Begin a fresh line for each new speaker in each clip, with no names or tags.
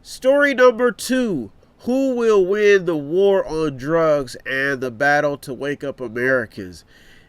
Story number 2. Who will win the war on drugs and the battle to wake up Americans?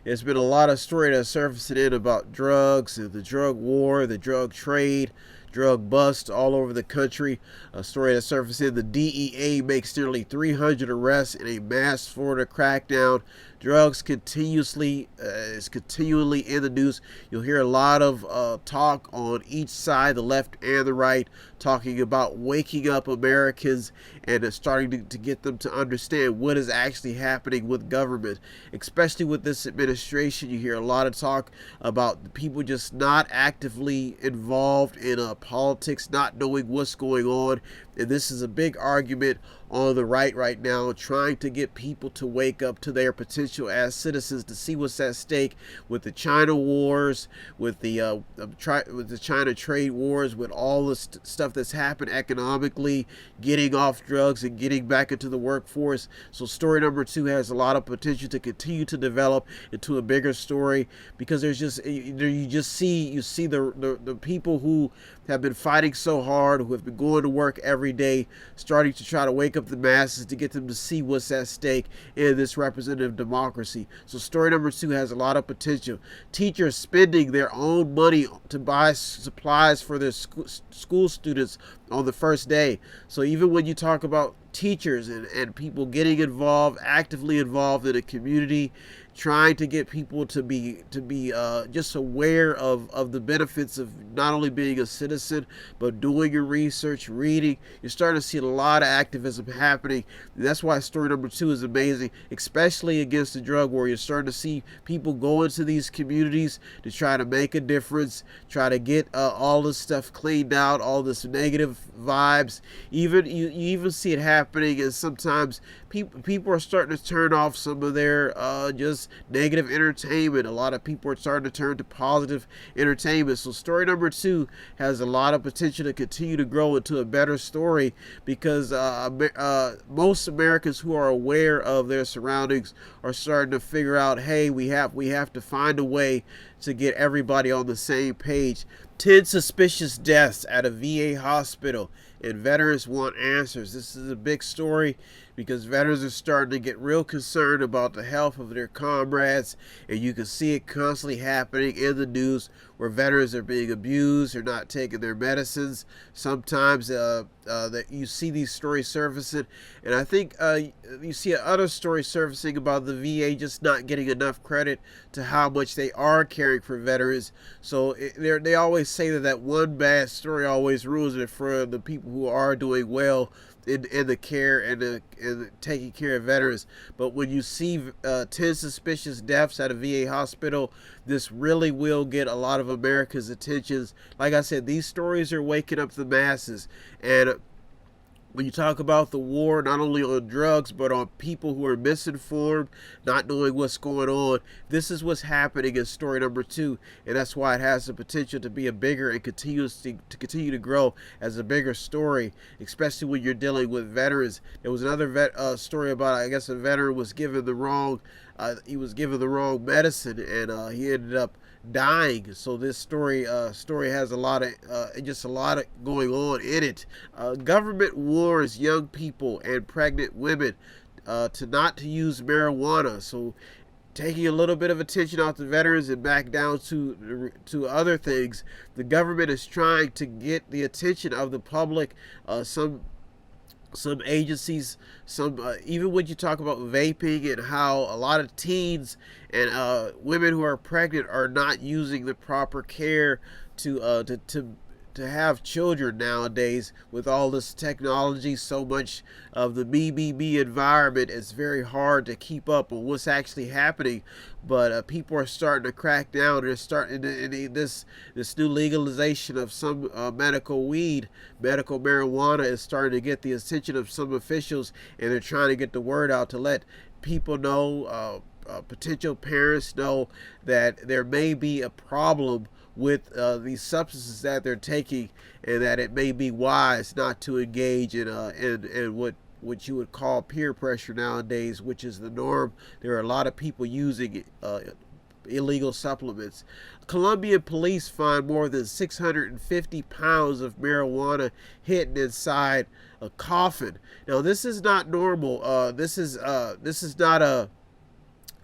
There's been a lot of story that's surfacing in about drugs and the drug war, the drug trade, drug bust all over the country. A story that's surfacing: the DEA makes nearly 300 arrests in a mass Florida crackdown. Drugs is continually in the news. You'll hear a lot of talk on each side, the left and the right, talking about waking up Americans and starting to get them to understand what is actually happening with government. Especially with this administration, you hear a lot of talk about people just not actively involved in politics, not knowing what's going on. And this is a big argument on the right now, trying to get people to wake up to their potential as citizens, to see what's at stake with the China wars, with the China trade wars, with all the stuff that's happened economically, getting off drugs and getting back into the workforce. So story number 2 has a lot of potential to continue to develop into a bigger story, because there's you see the people who have been fighting so hard, who have been going to work every day, starting to try to wake up the masses to get them to see what's at stake in this representative democracy. So story number 2 has a lot of potential. Teachers spending their own money to buy supplies for their school students on the first day. So even when you talk about teachers and people getting involved, actively involved in a community, trying to get people to be just aware of the benefits of not only being a citizen, but doing your research, reading. You're starting to see a lot of activism happening. And that's why story number 2 is amazing, especially against the drug war. You're starting to see people go into these communities to try to make a difference, try to get all this stuff cleaned out, all this negative vibes. Even you even see it happening, and sometimes people are starting to turn off some of their just negative entertainment. A lot of people are starting to turn to positive entertainment. So story number 2 has a lot of potential to continue to grow into a better story, because most Americans who are aware of their surroundings are starting to figure out, hey, we have to find a way to get everybody on the same page. 10 suspicious deaths at a VA hospital, and veterans want answers. This is a big story because veterans are starting to get real concerned about the health of their comrades, and you can see it constantly happening in the news where veterans are being abused or not taking their medicines. Sometimes that you see these stories surfacing, and I think you see other stories surfacing about the VA just not getting enough credit to how much they are caring for veterans. So they always say that one bad story always ruins it for the people who are doing well in the care and the taking care of veterans. But when you see 10 suspicious deaths at a VA hospital, this really will get a lot of America's attention. Like I said, these stories are waking up the masses. And when you talk about the war, not only on drugs, but on people who are misinformed, not knowing what's going on, this is what's happening in story number 2. And that's why it has the potential to be a bigger and continue to grow as a bigger story, especially when you're dealing with veterans. There was another story about, I guess, a veteran was given the wrong medicine, and he ended up dying. So this story has a lot of going on in it. Government warns young people and pregnant women to use marijuana. So taking a little bit of attention off the veterans and back down to other things, the government is trying to get the attention of the public. Some agencies, even when you talk about vaping and how a lot of teens and women who are pregnant are not using the proper care to have children nowadays. With all this technology, so much of the me environment, it's very hard to keep up on what's actually happening. But people are starting to crack down. They're starting to, this new legalization of some medical marijuana is starting to get the attention of some officials, and they're trying to get the word out to let people know, potential parents know, that there may be a problem with these substances that they're taking, and that it may be wise not to engage in what you would call peer pressure nowadays, which is the norm. There are a lot of people using illegal supplements. Colombian police find more than 650 pounds of marijuana hidden inside a coffin. Now, this is not normal. This is not an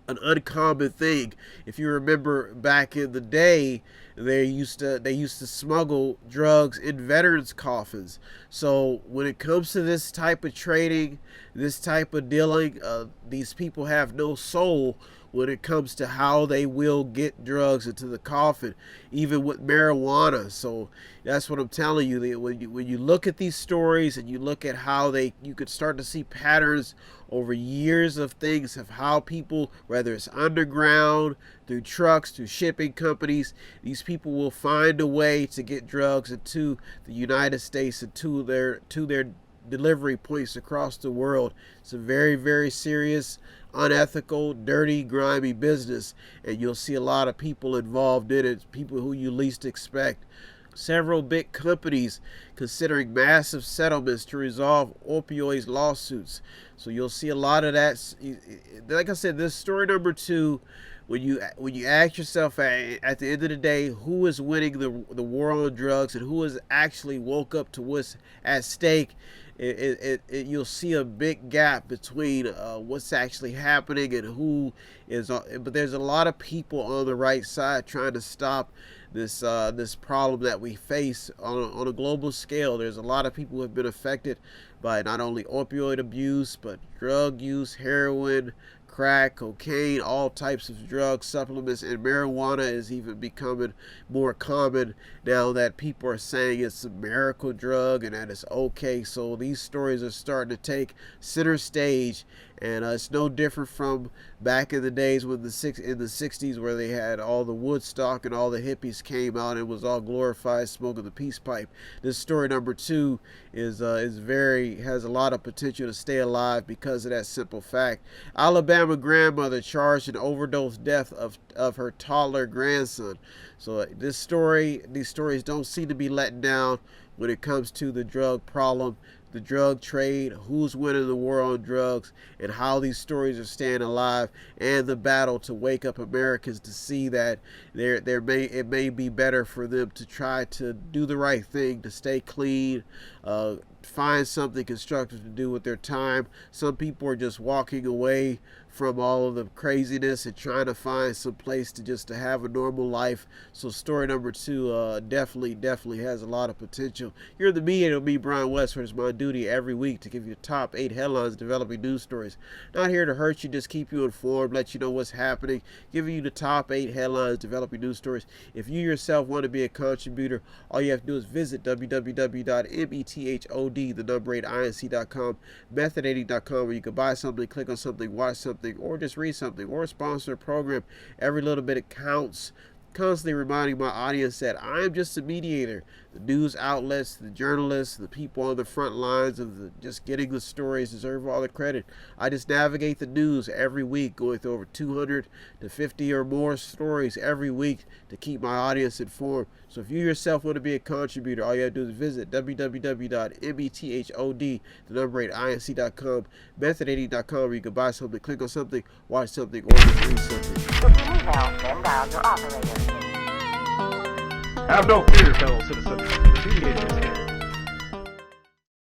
uncommon thing. If you remember back in the day, they used to smuggle drugs in veterans' coffins. So when it comes to this type of trading, this type of dealing, these people have no soul when it comes to how they will get drugs into the coffin, even with marijuana. So that's what I'm telling you. When you look at these stories and you look at how you could start to see patterns over years of things of how people, whether it's underground, through trucks, through shipping companies, these people will find a way to get drugs into the United States and to their delivery points across the world. It's a very, very serious, unethical, dirty, grimy business, and you'll see a lot of people involved in it, people who you least expect. Several big companies considering massive settlements to resolve opioid lawsuits. So you'll see a lot of that. Like I said, this story number 2, when you ask yourself at the end of the day, who is winning the war on drugs and who has actually woke up to what's at stake, you'll see a big gap between what's actually happening and who is. But there's a lot of people on the right side trying to stop this problem that we face on a global scale. There's a lot of people who have been affected by not only opioid abuse, but drug use, heroin, crack, cocaine, all types of drug supplements, and marijuana is even becoming more common now that people are saying it's a miracle drug and that it's okay. So these stories are starting to take center stage, and it's no different from back in the days when in the 60s where they had all the Woodstock and all the hippies came out and it was all glorified smoking the peace pipe. This story number 2 has a lot of potential to stay alive because of that simple fact. Alabama grandmother charged in overdose death of her toddler grandson. So these stories don't seem to be letting down when it comes to the drug problem, the drug trade, who's winning the war on drugs, and how these stories are staying alive, and the battle to wake up Americans to see that it may be better for them to try to do the right thing, to stay clean, find something constructive to do with their time. Some people are just walking away from all of the craziness and trying to find some place to have a normal life. So story number 2 definitely has a lot of potential. You're the Mediator, me, Brian Westford. It's my duty every week to give you the top 8 headlines developing news stories. Not here to hurt you, just keep you informed, let you know what's happening, giving you the top 8 headlines developing news stories. If you yourself want to be a contributor, all you have to do is visit www.method8inc.com, method8inc.com, where you can buy something, click on something, watch something, or just read something, or sponsor a program. Every little bit it counts. Constantly reminding my audience that I'm just a mediator. The news outlets, the journalists, the people on the front lines of just getting the stories deserve all the credit. I just navigate the news every week, going through over 200 to 50 or more stories every week to keep my audience informed. So if you yourself want to be a contributor, all you have to do is visit www.method8inc.com, method8inc.com, where you can buy something, click on something, watch something, or just read something.
If you need help, then dial your operator.
Have no fear, fellow citizens. The Mediator is here.